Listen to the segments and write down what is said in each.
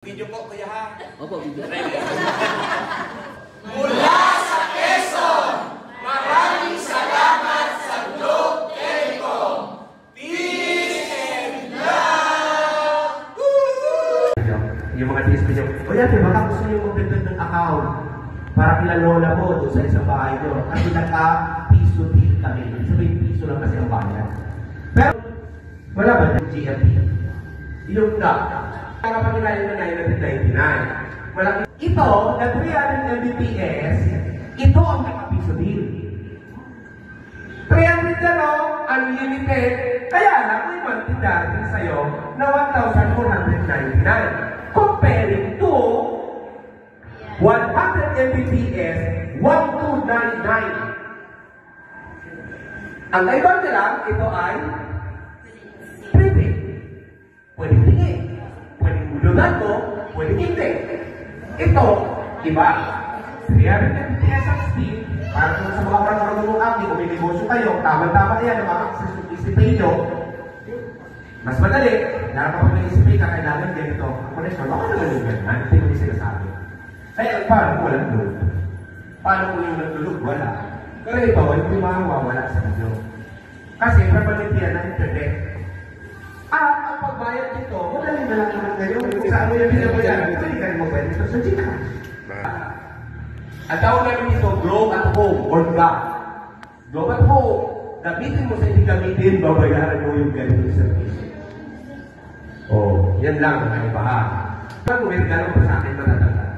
Video po, kuya ha? Opo, video. Mula sa Quezon, maraming salamat sa Globe Telecom. Peace and love! Yung mga display nyo, o yan, baka gusto nyo mag-build ng account para kilalola mo doon sa isang bahay nyo. Kasi naka-piso deal kami. Sabihin, piso lang kasi ang bayan. Pero, wala ba yung GMP? Yung na. Kapag nila yung 1999. Malaki. Ito, na 300 Mbps, ito ang naka-piso deal. 300 na no, unlimited, kaya lang may monthly darating sa'yo na 1,499. Comparing to 100 Mbps, 1,299. Ang kaiba nila, ito ay prepaid. Pwede tingin. Pwede bulunan mo, pwede hindi. Ito, iba. 300 Mbps ang speed, para sa mga marunong acting, kung may negosyo kayo, tama-tama yan, makakasisipin nyo. Mas madali, nakapag nag-isipin ka, kailangan ganito. Ang connection, baka naman yung ganyan, hindi mo yung sinasabi. Kaya, paano kung walang load? Paano kung yung nagdulog? Wala. Pero ito, yung mawawala sa inyo. Kasi, permanentiyan ng internet. Ang pagbayad nito, madali na lang naman ngayon. Kung saan mo yung binabayaran, pwede ka rin magbayad nito sa Gcash. Ang tawag namin ito, Globe at Home, or GAP. Globe at Home, gamitin mo sa hindi gamitin, babayaran mo yung ganito sa service. Oh, yan lang ang kaibahan. Kung may regalo pa sa akin matatanda,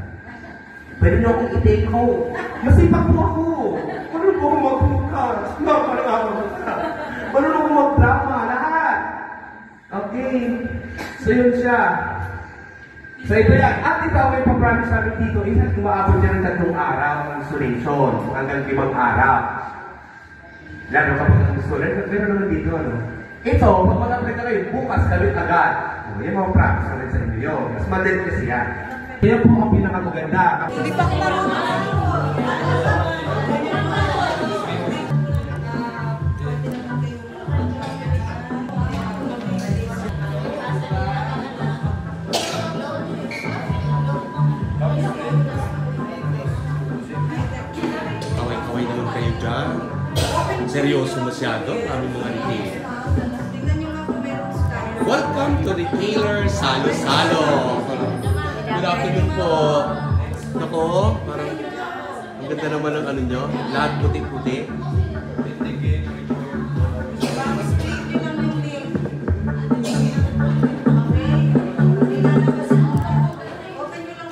pwede nyo akong i-take home. Masipag po ako. Marunong po akong mag-focus. Parang ako. Marunong akong mag-drama. Lahat. Okay. So yun siya. So ito yan. At ito may pa-promise namin dito. Isang umaabot niya ng 3 araw ng installation. Hanggang 5 araw. Lalo kapag ang installation. Pero naman dito, ano? Ito, pag mag-apply ka kayo, bukas gawin agad. Yan mga promise namin sa inyo. Mas madali kasi yan. Yan po ang pinakamaganda. Hindi pa ako marunong. Kaway-kaway naman kayo dyan. Seryoso masyado, aming mga retailer. Welcome to Retailer Salo-Salo. Good afternoon po. Ako, parang ang ganda naman ng ano nyo. Lahat puti-puti.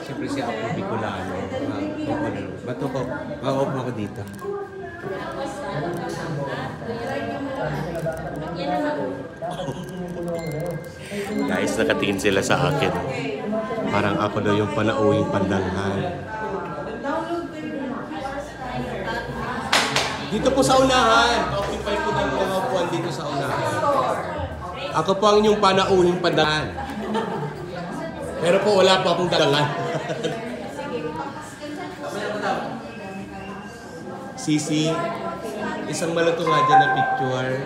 Siyempre siya ako Bicolano. Ba't ako? Ma-off ako dito. Guys, nakatingin sila sa akin. Parang ako daw yung panauwing pandalhan. Dito po sa unahan. Occupy po ng mga upuan dito sa unahan. Ako po ang inyong panauwing pandalhan. Pero po wala pa akong dalangan. Sisi, isang malato nga dyan na picture.